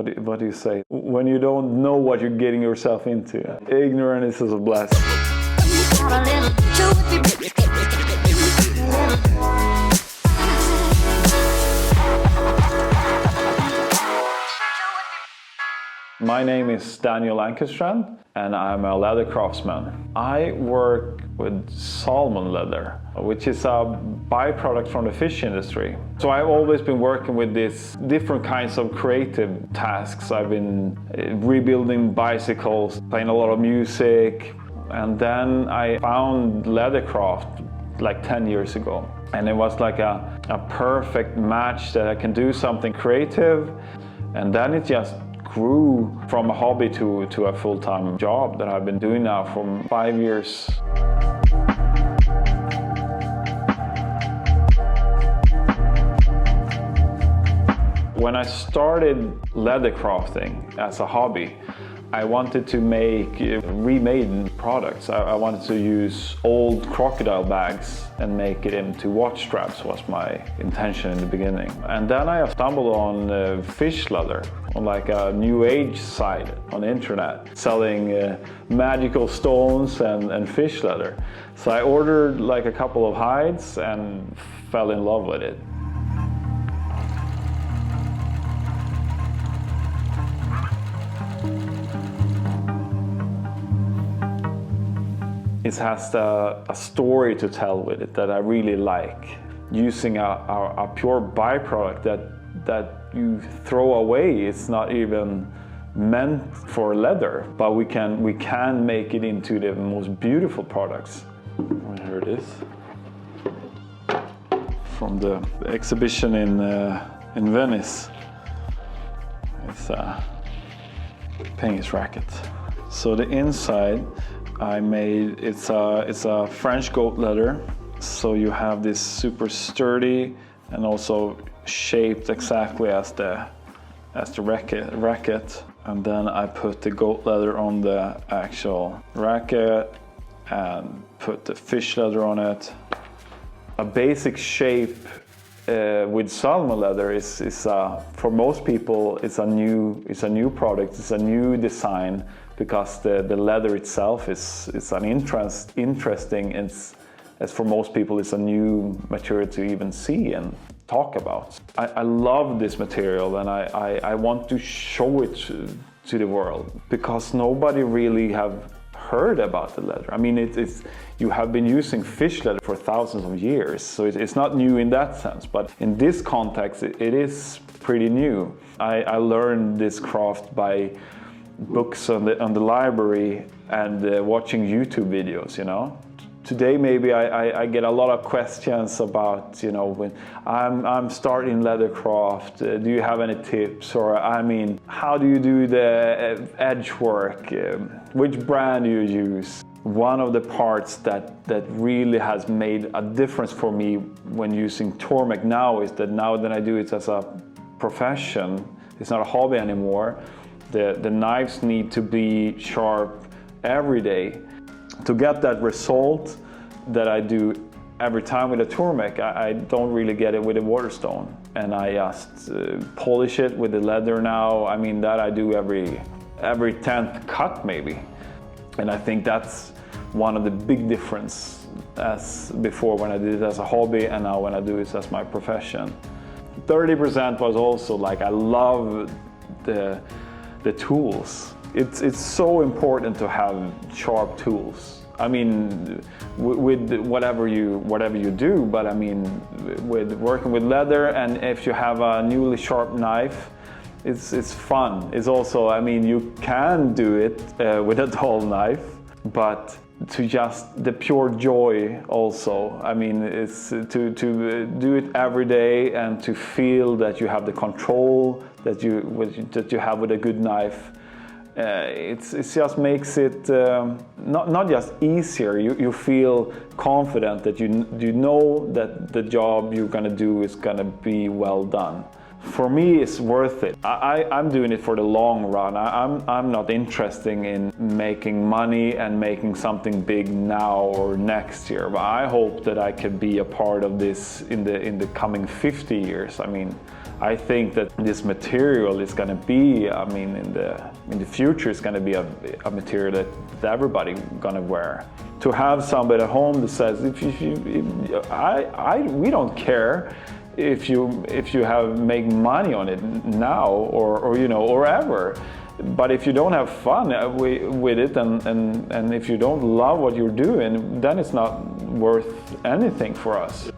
what do you say? When you don't know what you're getting yourself into. Ignorance is a blessing. My name is Daniel Ankarstrand and I'm a leather craftsman. I work with salmon leather, which is a byproduct from the fish industry. So I've always been working with these different kinds of creative tasks. I've been rebuilding bicycles, playing a lot of music, and then I found leathercraft like 10 years ago. And it was like a perfect match that I can do something creative, and then it just grew from a hobby to a full-time job that I've been doing now for 5 years. When I started leather crafting as a hobby, I wanted to make remade products. I wanted to use old crocodile bags and make it into watch straps was my intention in the beginning. And then I stumbled on fish leather, on like a new age site on the internet, selling magical stones and fish leather. So I ordered like a couple of hides and fell in love with it. It has a story to tell with it that I really like. Using a pure byproduct that you throw away, it's not even meant for leather, but we can make it into the most beautiful products. Here it is. From the exhibition in Venice. It's a penguin's racket. So the inside I made, it's a French goat leather, so you have this super sturdy and also shaped exactly as the racket. And then I put the goat leather on the actual racket and put the fish leather on it. A basic shape with salmon leather is for most people it's a new product, it's a new design, because the leather itself is an interesting, as for most people it's a new material to even see and talk about. I love this material and I want to show it to the world, because nobody really have heard about the leather. I mean, you have been using fish leather for thousands of years, so it's not new in that sense, but in this context it is pretty new. I learned this craft by books on the library and watching YouTube videos, you know. Today maybe I get a lot of questions about, you know, when I'm starting leathercraft, do you have any tips? Or I mean, how do you do the edge work? Which brand do you use? One of the parts that really has made a difference for me when using Tormek now is that now that I do it as a profession, it's not a hobby anymore. The knives need to be sharp every day. To get that result that I do every time with a Tormek, I don't really get it with a Waterstone. And I just polish it with the leather now. I mean, that I do every 10th cut maybe. And I think that's one of the big difference as before when I did it as a hobby and now when I do it as my profession. 30% was also like, I love the tools. It's so important to have sharp tools. I mean, with whatever you do, but I mean, with working with leather, and if you have a newly sharp knife, it's fun. It's also, I mean, you can do it with a dull knife, but to just the pure joy also. I mean, it's to do it every day and to feel that you have the control that you have with a good knife. It just makes it not just easier. You feel confident that you know that the job you're gonna do is gonna be well done. For me, it's worth it. I'm doing it for the long run. I'm not interested in making money and making something big now or next year. But I hope that I can be a part of this in the coming 50 years. I mean, I think that this material is going to be, I mean, in the future, it's going to be a material that everybody going to wear. To have somebody at home that says, we don't care if you make money on it now or ever. But if you don't have fun with it, and if you don't love what you're doing, then it's not worth anything for us.